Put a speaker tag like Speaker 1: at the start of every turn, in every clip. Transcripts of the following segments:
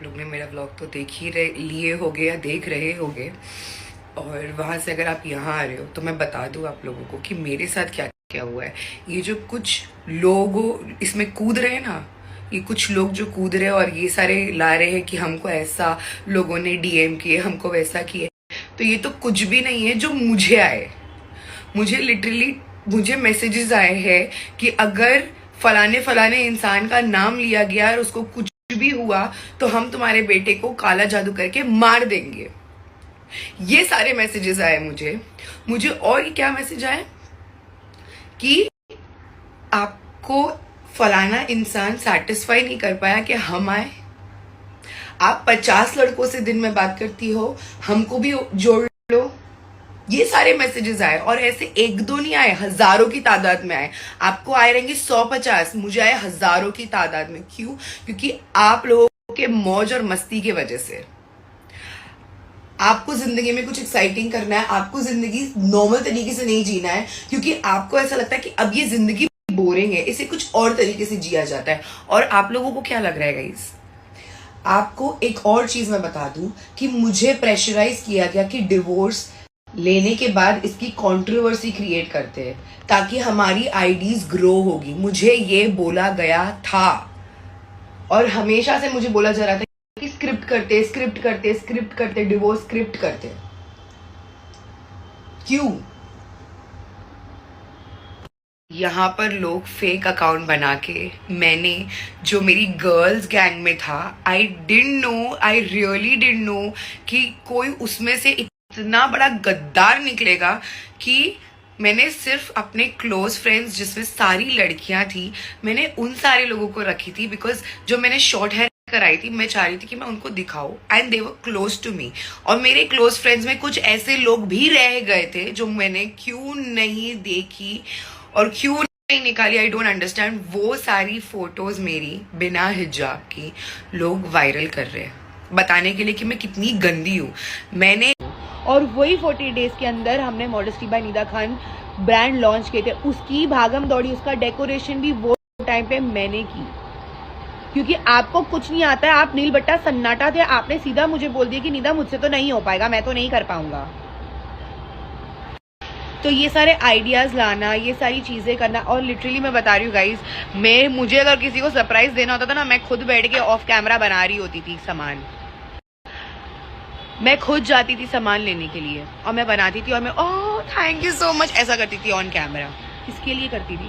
Speaker 1: लोग ने मेरा व्लॉग तो देख ही लिए होगे या देख रहे होगे, और वहाँ से अगर आप यहाँ आ रहे हो तो मैं बता दूँ आप लोगों को कि मेरे साथ क्या क्या हुआ है। ये जो कुछ लोग इसमें कूद रहे हैं ना, ये कुछ लोग जो कूद रहे हैं और ये सारे ला रहे हैं कि हमको ऐसा लोगों ने डीएम किए, हमको वैसा किए, तो ये तो कुछ भी नहीं है जो मुझे आए। मुझे लिटरली मुझे मैसेजेस आए हैं कि अगर फलाने फलाने इंसान का नाम लिया गया और उसको कुछ भी हुआ तो हम तुम्हारे बेटे को काला जादू करके मार देंगे। ये सारे मैसेजेस आए मुझे और क्या मैसेज आए कि आपको फलाना इंसान सेटिस्फाई नहीं कर पाया कि हम आए, आप 50 लड़कों से दिन में बात करती हो, हमको भी जोड़ लो। ये सारे मैसेजेस आए और ऐसे एक दो नहीं आए, हजारों की तादाद में आए। आपको आए रहेंगे 150, मुझे आए हजारों की तादाद में। क्यों? क्योंकि आप लोगों के मौज और मस्ती की वजह से। आपको जिंदगी में कुछ एक्साइटिंग करना है, आपको जिंदगी नॉर्मल तरीके से नहीं जीना है, क्योंकि आपको ऐसा लगता है कि अब ये जिंदगी बोरिंग है, इसे कुछ और तरीके से जिया जाता है। और आप लोगों को क्या लग रहा है गाइस? आपको एक और चीज मैं बता दूं कि मुझे प्रेशराइज किया गया कि डिवोर्स लेने के बाद इसकी कंट्रोवर्सी क्रिएट करते हैं ताकि हमारी आईडीज ग्रो होगी। मुझे ये बोला गया था और हमेशा से मुझे बोला जा रहा था कि स्क्रिप्ट करते डिवोर्स स्क्रिप्ट करते। क्यों? यहाँ पर लोग फेक अकाउंट बना के, मैंने जो मेरी गर्ल्स गैंग में था, आई रियली डिडंट नो कि कोई उसमें से इतना बड़ा गद्दार निकलेगा कि मैंने सिर्फ अपने क्लोज फ्रेंड्स जिसमें सारी लड़कियां थी, मैंने उन सारे लोगों को रखी थी बिकॉज जो मैंने शॉर्ट हेयर कराई थी, मैं चाह रही थी कि मैं उनको दिखाऊं and they were close to me. और मेरे क्लोज फ्रेंड्स में कुछ ऐसे लोग भी रह गए थे जो मैंने क्यों नहीं देखी और क्यों नहीं निकाली, आई डोंट अंडरस्टैंड। वो सारी फोटोज मेरी बिना हिजाब की लोग वायरल कर रहे हैं बताने के लिए कि मैं कितनी गंदी हूँ। मैंने
Speaker 2: और वही 40 डेज के अंदर हमने modesty by Nida Khan brand launch किए थे, उसकी भागम दौड़ी, उसका डेकोरेशन भी वो टाइम पे मैंने की, क्योंकि आपको कुछ नहीं आता है। आप नील बट्टा सन्नाटा थे, आपने सीधा मुझे बोल दिया कि निदा मुझसे तो नहीं हो पाएगा, मैं तो नहीं कर पाऊंगा। तो ये सारे आइडियाज लाना, ये सारी चीजें करना, और लिटरली मैं बता रही हूँ गाइज, मुझे अगर किसी को सरप्राइज देना होता था ना, मैं खुद बैठ के ऑफ कैमरा बना रही होती थी सामान। मैं खुद जाती थी सामान लेने के लिए और मैं बनाती थी और मैं oh thank you so much ऐसा करती थी ऑन कैमरा। किसके लिए करती थी?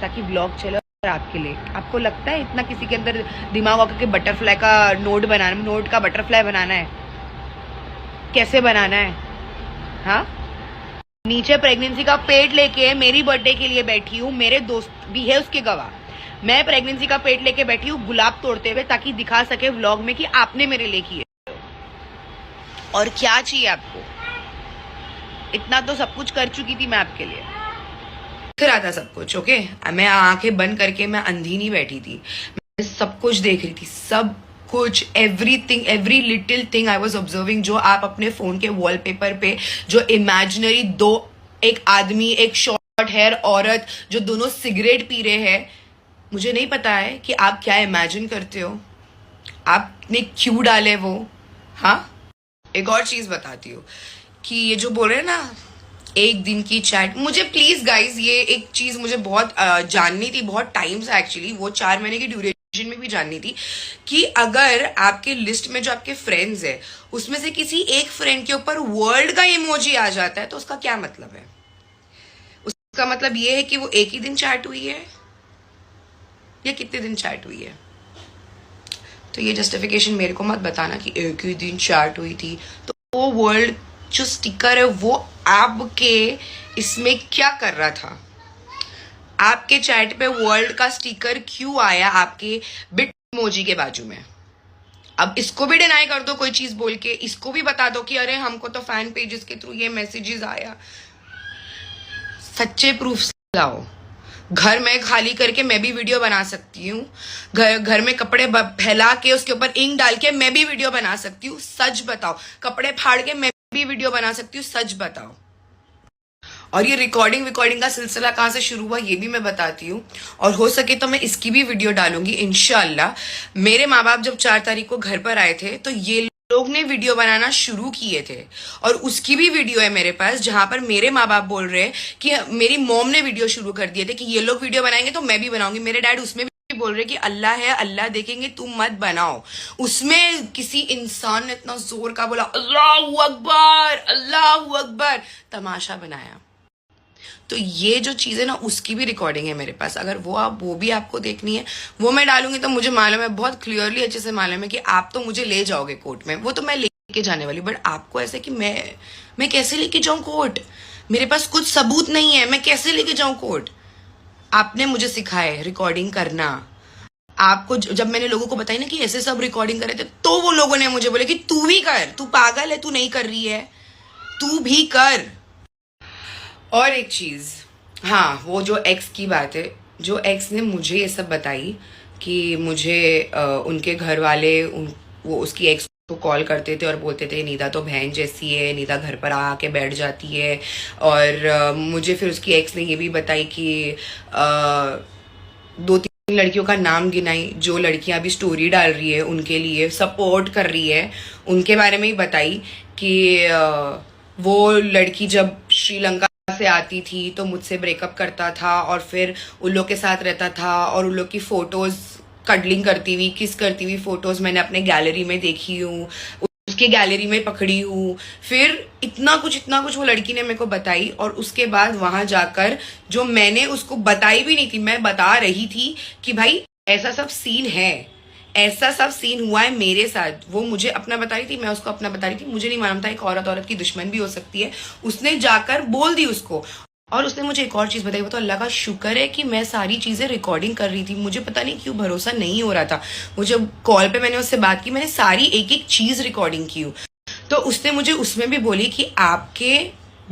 Speaker 2: ताकि ब्लॉग चले और आपके लिए। आपको लगता है इतना किसी के अंदर दिमाग आकर के बटरफ्लाई का नोट का बटरफ्लाई बनाना है? कैसे बनाना है? हाँ, नीचे प्रेगनेंसी का पेट लेके मेरी बर्थडे के लिए बैठी हूँ, मेरे दोस्त भी है उसके गवाह। मैं प्रेगनेंसी का पेट लेके बैठी हूँ गुलाब तोड़ते हुए, ताकि दिखा सके व्लॉग में कि आपने मेरे लिए किए। और क्या चाहिए आपको? इतना तो सब कुछ कर चुकी थी मैं आपके लिए।
Speaker 1: दिख रहा था सब कुछ। ओके, मैं आंखें बंद करके मैं अंधी नहीं बैठी थी, मैं सब कुछ देख रही थी, सब कुछ, everything, every little thing I was observing. जो आप अपने फोन के वॉलपेपर पे जो इमेजिनरी दो, एक आदमी एक शॉर्ट हेयर औरत जो दोनों सिगरेट पी रहे हैं, मुझे नहीं पता है कि आप क्या इमेजिन करते हो, आपने क्यों डाले वो। हाँ, एक और चीज बताती हूँ कि ये जो बोल रहे हैं ना एक दिन की चैट, मुझे प्लीज गाइज ये एक चीज मुझे बहुत जाननी थी, बहुत टाइम से एक्चुअली, वो 4 महीने की ड्यूरेशन में भी जाननी थी कि अगर आपके लिस्ट में जो आपके फ्रेंड्स है उसमें से किसी एक फ्रेंड के ऊपर वर्ल्ड का इमोजी आ जाता है तो उसका क्या मतलब है? उसका मतलब ये है कि वो एक ही दिन चैट हुई है या कितने दिन चैट हुई है? तो ये जस्टिफिकेशन मेरे को मत बताना कि एक ही दिन चैट हुई थी। तो वो वर्ल्ड जो स्टिकर है वो आपके इसमें क्या कर रहा था? आपके चैट पे वर्ल्ड का स्टिकर क्यों आया आपके बिट इमोजी के बाजू में? अब इसको भी डिनाई कर दो कोई चीज बोल के, इसको भी बता दो कि अरे हमको तो फैन पेजेस के थ्रू ये मैसेजेस आया। सच्चे प्रूफ लाओ। घर में खाली करके मैं भी वीडियो बना सकती हूँ, घर में कपड़े फैला के उसके ऊपर इंक डाल के मैं भी वीडियो बना सकती हूँ। सच बताओ। कपड़े फाड़ के मैं भी वीडियो बना सकती हूँ। सच बताओ। और ये रिकॉर्डिंग का सिलसिला कहाँ से शुरू हुआ ये भी मैं बताती हूँ, और हो सके तो मैं इसकी भी वीडियो डालूंगी इंशाल्लाह। मेरे माँ बाप जब 4 तारीख को घर पर आए थे तो ये लोग ने वीडियो बनाना शुरू किए थे, और उसकी भी वीडियो है मेरे पास जहां पर मेरे माँ बाप बोल रहे हैं कि मेरी मॉम ने वीडियो शुरू कर दिए थे कि ये लोग वीडियो बनाएंगे तो मैं भी बनाऊंगी। मेरे डैड उसमें भी बोल रहे कि अल्लाह है, अल्लाह देखेंगे, तुम मत बनाओ। उसमें किसी इंसान ने इतना जोर का बोला अल्लाहू अकबर, अल्लाहू अकबर, तमाशा बनाया। तो ये जो चीज़ है ना उसकी भी रिकॉर्डिंग है मेरे पास, अगर वो भी आपको देखनी है वो मैं डालूंगी तो मुझे मालूम है, बहुत क्लियरली अच्छे से मालूम है कि आप तो मुझे ले जाओगे कोर्ट में, वो तो मैं लेके जाने वाली, बट आपको ऐसे कि मैं कैसे लेके जाऊं कोर्ट, मेरे पास कुछ सबूत नहीं है, मैं कैसे लेके जाऊं कोर्ट। आपने मुझे सिखाया है रिकॉर्डिंग करना। आपको जब मैंने लोगों को बताई ना कि ऐसे सब रिकॉर्डिंग करे थे तो वो लोगों ने मुझे बोले कि तू भी कर, तू पागल है, तू नहीं कर रही है, तू भी कर। और एक चीज, हाँ, वो जो एक्स की बात है, जो एक्स ने मुझे ये सब बताई कि मुझे उनके घर वाले वो उसकी एक्स को कॉल करते थे और बोलते थे निदा तो बहन जैसी है, निदा घर पर आके बैठ जाती है। और मुझे फिर उसकी एक्स ने ये भी बताई कि 2-3 लड़कियों का नाम गिनाई जो लड़कियां अभी स्टोरी डाल रही है, उनके लिए सपोर्ट कर रही है, उनके बारे में ही बताई कि वो लड़की जब श्रीलंका से आती थी तो मुझसे ब्रेकअप करता था और फिर उन लोग के साथ रहता था, और उन लोग की फोटोज कडलिंग करती हुई, किस करती हुई फोटोज मैंने अपने गैलरी में देखी हूँ, उसके गैलरी में पकड़ी हूँ। फिर इतना कुछ वो लड़की ने मेरे को बताई, और उसके बाद वहां जाकर जो मैंने उसको बताई भी नहीं थी, मैं बता रही थी कि भाई ऐसा सब सीन है, ऐसा सब सीन हुआ है मेरे साथ। वो मुझे अपना बता रही थी, मैं उसको अपना बता रही थी। मुझे नहीं मालूम था एक औरत की दुश्मन भी हो सकती है। उसने जाकर बोल दी उसको, और उसने मुझे एक और चीज बताई, वो तो अल्लाह का शुक्र है कि मैं सारी चीजें रिकॉर्डिंग कर रही थी। मुझे पता नहीं क्यों भरोसा नहीं हो रहा था। मुझे कॉल पे मैंने उससे बात की, मैंने सारी एक एक चीज रिकॉर्डिंग की। तो उसने मुझे उसमें भी बोली कि आपके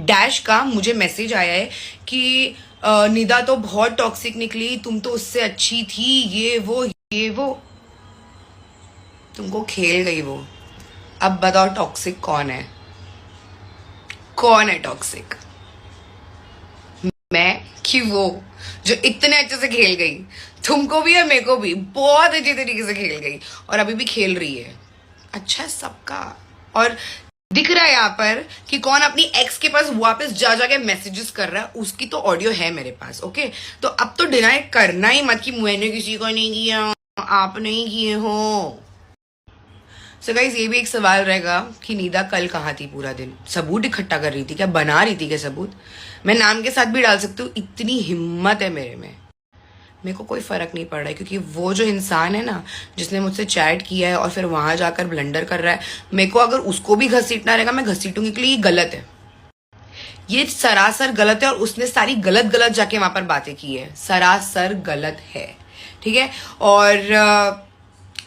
Speaker 1: डैश का मुझे मैसेज आया है कि निदा तो बहुत टॉक्सिक निकली, तुम तो उससे अच्छी थी, ये वो तुमको खेल गई वो। अब बताओ टॉक्सिक कौन है, कौन है टॉक्सिक, मैं कि वो जो इतने अच्छे से खेल गई, तुमको भी और मेरे को भी बहुत अच्छे तरीके से खेल गई, और अभी भी खेल रही है। अच्छा है सबका। और दिख रहा है यहाँ पर कि कौन अपनी एक्स के पास वापस जा जाके मैसेजेस कर रहा है, उसकी तो ऑडियो है मेरे पास। ओके, तो अब तो डिनाई करना ही मत कि मैंने किसी को नहीं किया, आप नहीं किए हो। सो गाइस, ये भी एक सवाल रहेगा कि निदा कल कहाँ थी पूरा दिन, सबूत इकट्ठा कर रही थी क्या, बना रही थी क्या सबूत। मैं नाम के साथ भी डाल सकती हूँ, इतनी हिम्मत है मेरे को कोई फर्क नहीं पड़ रहा है, क्योंकि वो जो इंसान है ना जिसने मुझसे चैट किया है और फिर वहां जाकर ब्लंडर कर रहा है, मेरे को अगर उसको भी घसीटना रहेगा मैं घसीटूंगी, क्योंकि ये गलत है, ये सरासर गलत है, और उसने सारी गलत जाके वहां पर बातें की है, सरासर गलत है, ठीक है। और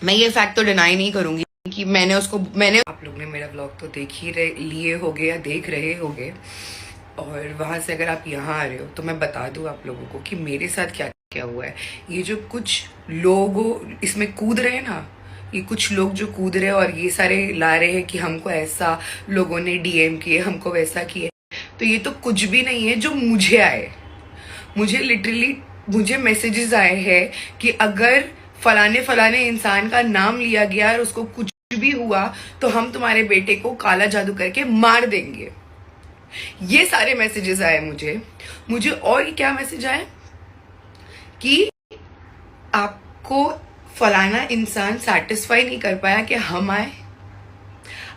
Speaker 1: मैं ये फैक्ट तो डिनाई नहीं करूंगी कि मैंने आप लोग ने मेरा व्लॉग तो देख ही लिए होगे या देख रहे होगे, और वहां से अगर आप यहाँ आ रहे हो तो मैं बता दूं आप लोगों को कि मेरे साथ क्या क्या हुआ है। ये जो कुछ लोग इसमें कूद रहे हैं ना, ये कुछ लोग जो कूद रहे हैं और ये सारे ला रहे हैं कि हमको ऐसा लोगों ने डीएम किए, हमको वैसा किए, तो ये तो कुछ भी नहीं है जो मुझे आए। मुझे लिटरली मुझे मैसेजेस आए हैं कि अगर फलाने इंसान का नाम लिया गया और उसको कुछ भी हुआ तो हम तुम्हारे बेटे को काला जादू करके मार देंगे। ये सारे मैसेजेस आए मुझे और क्या मैसेज आए कि आपको फलाना इंसान सेटिस्फाई नहीं कर पाया कि हम आए,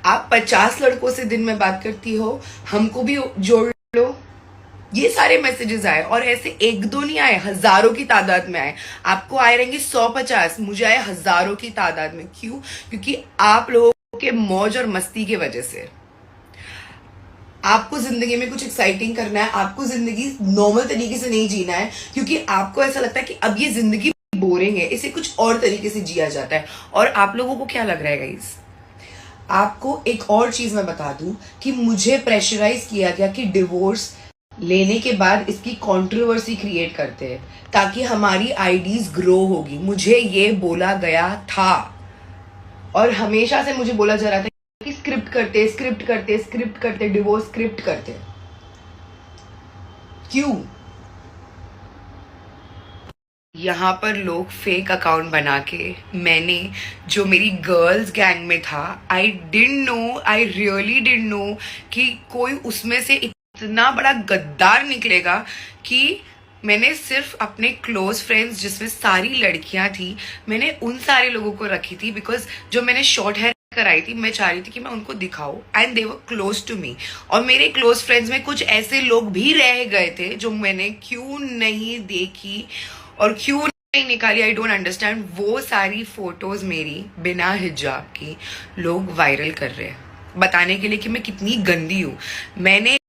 Speaker 1: आप 50 लड़कों से दिन में बात करती हो, हमको भी जोड़ लो। ये सारे मैसेजेस आए, और ऐसे 1-2 नहीं आए, हजारों की तादाद में आए। आपको आए रहेंगे 100-50, मुझे आए हजारों की तादाद में। क्यों? क्योंकि आप लोगों के मौज और मस्ती की वजह से। आपको जिंदगी में कुछ एक्साइटिंग करना है, आपको जिंदगी नॉर्मल तरीके से नहीं जीना है, क्योंकि आपको ऐसा लगता है कि अब ये जिंदगी बोरिंग है, इसे कुछ और तरीके से जिया जाता है। और आप लोगों को क्या लग रहा है गाइस, आपको एक और चीज मैं बता दूं कि मुझे प्रेशराइज किया गया कि डिवोर्स लेने के बाद इसकी कंट्रोवर्सी क्रिएट करते हैं ताकि हमारी आईडीज ग्रो होगी। मुझे ये बोला गया था, और हमेशा से मुझे बोला जा रहा था कि स्क्रिप्ट करते डिवोर्स स्क्रिप्ट करते। क्यों? यहाँ पर लोग फेक अकाउंट बना के, मैंने जो मेरी गर्ल्स गैंग में था, आई रियली डिडंट नो कि कोई उसमें से इतना बड़ा गद्दार निकलेगा कि मैंने सिर्फ अपने क्लोज फ्रेंड्स जिसमें सारी लड़कियां थी, मैंने उन सारे लोगों को रखी थी बिकॉज जो मैंने शॉर्ट हेयर कराई थी, मैं चाह रही थी कि मैं उनको दिखाऊं and they were close to me. और मेरे क्लोज फ्रेंड्स में कुछ ऐसे लोग भी रह गए थे जो मैंने क्यों नहीं देखी और क्यों नहीं निकाली, आई डोंट अंडरस्टैंड। वो सारी फोटोज मेरी बिना हिजाब की लोग वायरल कर रहे हैं बताने के लिए कि मैं कितनी गंदी हूँ। मैंने